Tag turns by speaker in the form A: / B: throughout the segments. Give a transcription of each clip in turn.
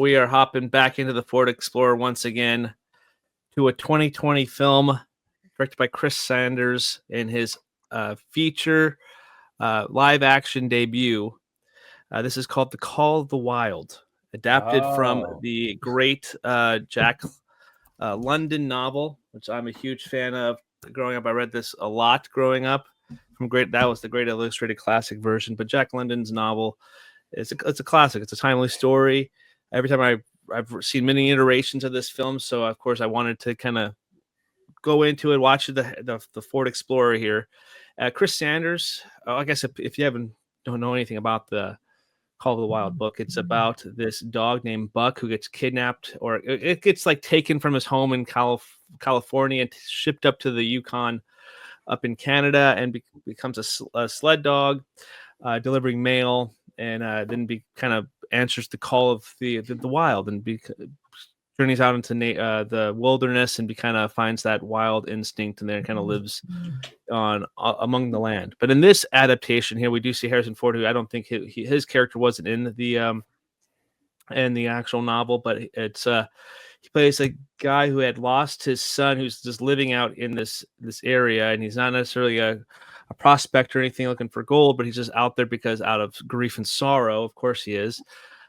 A: we are hopping back into the Ford Explorer once again to a 2020 film directed by Chris Sanders in his feature live action debut. This is called The Call of the Wild, adapted from the great Jack London novel, which I'm a huge fan of. Growing up, I read this a lot growing up. That was the great illustrated classic version, but Jack London's novel it's a classic. It's a timely story. Every time I've seen many iterations of this film, so of course I wanted to kind of go into it, watch the Ford Explorer here. Chris Sanders. I guess if you don't know anything about the Call of the Wild book, it's about this dog named Buck who gets kidnapped, or it gets like taken from his home in California and shipped up to the Yukon up in Canada, and becomes a sled dog, delivering mail, and then kind of answers the call of the wild, and journeys out into the wilderness, and kind of finds that wild instinct, and then kind of lives on among the land. But in this adaptation here, we do see Harrison Ford, who I don't think his character wasn't in the actual novel, but it's he plays a guy who had lost his son, who's just living out in this area, and he's not necessarily a prospector or anything looking for gold, but he's just out there because out of grief and sorrow. Of course he is.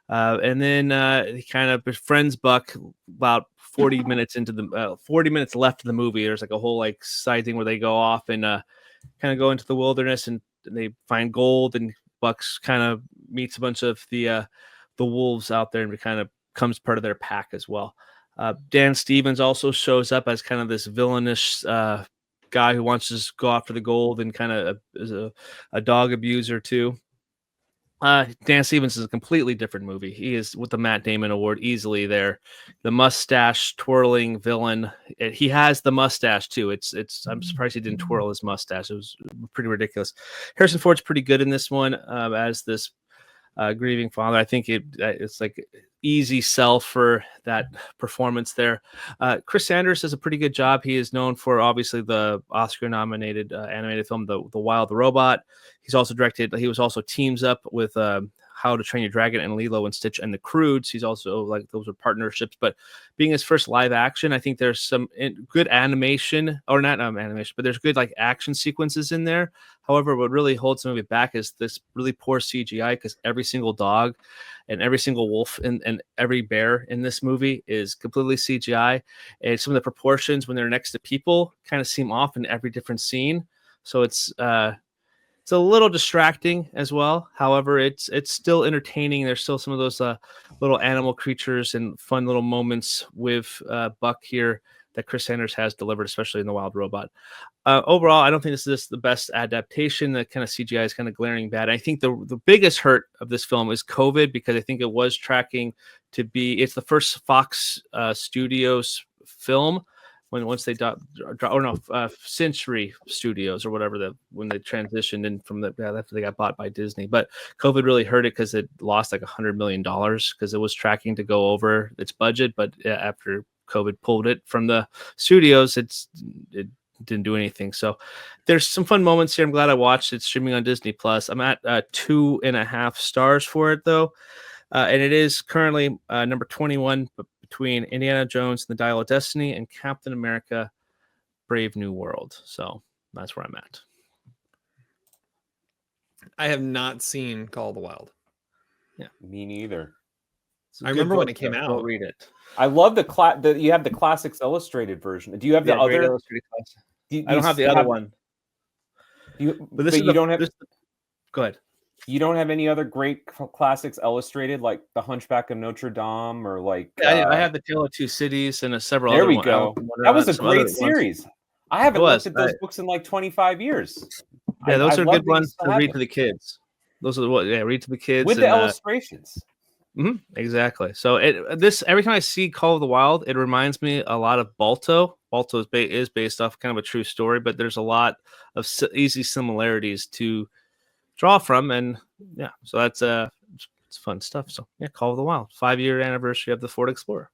A: And then he kind of befriends Buck about 40 minutes into the 40 minutes left of the movie. There's like a whole like side thing where they go off and kind of go into the wilderness, and they find gold, and Buck's kind of meets a bunch of the wolves out there and kind of becomes part of their pack as well. Dan Stevens also shows up as kind of this villainous guy who wants to just go after the gold, and kind of is a dog abuser too. Dan Stevens is a completely different movie. He is, with the Matt Damon Award, easily there. The mustache twirling villain. He has the mustache too. I'm surprised he didn't twirl his mustache. It was pretty ridiculous. Harrison Ford's pretty good in this one as this grieving father. I think it's like easy sell for that performance there. Chris Sanders does a pretty good job. He is known for obviously the Oscar-nominated animated film, The Wild Robot. He was also teams up with How to Train Your Dragon and Lilo and Stitch and the Croods. He's also like, those are partnerships, but being his first live action, I think there's some good animation, or not animation, but there's good like action sequences in there. However, what really holds the movie back is this really poor CGI, because every single dog and every single wolf and every bear in this movie is completely CGI. And some of the proportions when they're next to people kind of seem off in every different scene. So it's a little distracting as well. However, it's still entertaining. There's still some of those little animal creatures and fun little moments with Buck here that Chris Sanders has delivered, especially in The Wild Robot. Overall, I don't think this is the best adaptation. The kind of CGI is kind of glaring bad. I think the biggest hurt of this film is COVID, because I think it was tracking to be, it's the first Fox Studios film once they Century Studios or whatever, when they transitioned in from after they got bought by Disney. But COVID really hurt it, because it lost like $100 million, because it was tracking to go over its budget. But after COVID pulled it from the studios, it didn't do anything. So there's some fun moments here. I'm glad I watched it, streaming on Disney Plus. I'm at 2.5 stars for it though, and it is currently number 21 between Indiana Jones and the Dial of Destiny and Captain America: Brave New World. So that's where I'm at.
B: I have not seen Call of the Wild.
C: Yeah, me neither.
B: I remember when it came out.
A: Go read it.
C: I love you have the Classics Illustrated version. Do you have the other?
A: I don't have the other one.
C: But you don't have.
A: Go ahead.
C: You don't have any other great Classics Illustrated, like The Hunchback of Notre Dame, or like...
A: I have The Tale of Two Cities and several
C: there
A: other
C: we go. That was a great series. I haven't looked at those books in like 25 years.
A: Yeah, those are good ones to read to the kids. Those are read to the kids.
C: With the illustrations.
A: Exactly. So every time I see Call of the Wild, it reminds me a lot of Balto. Balto is based off kind of a true story, but there's a lot of easy similarities to draw from, and so that's it's fun stuff. So Call of the Wild, 5-year anniversary of the Ford Explorer.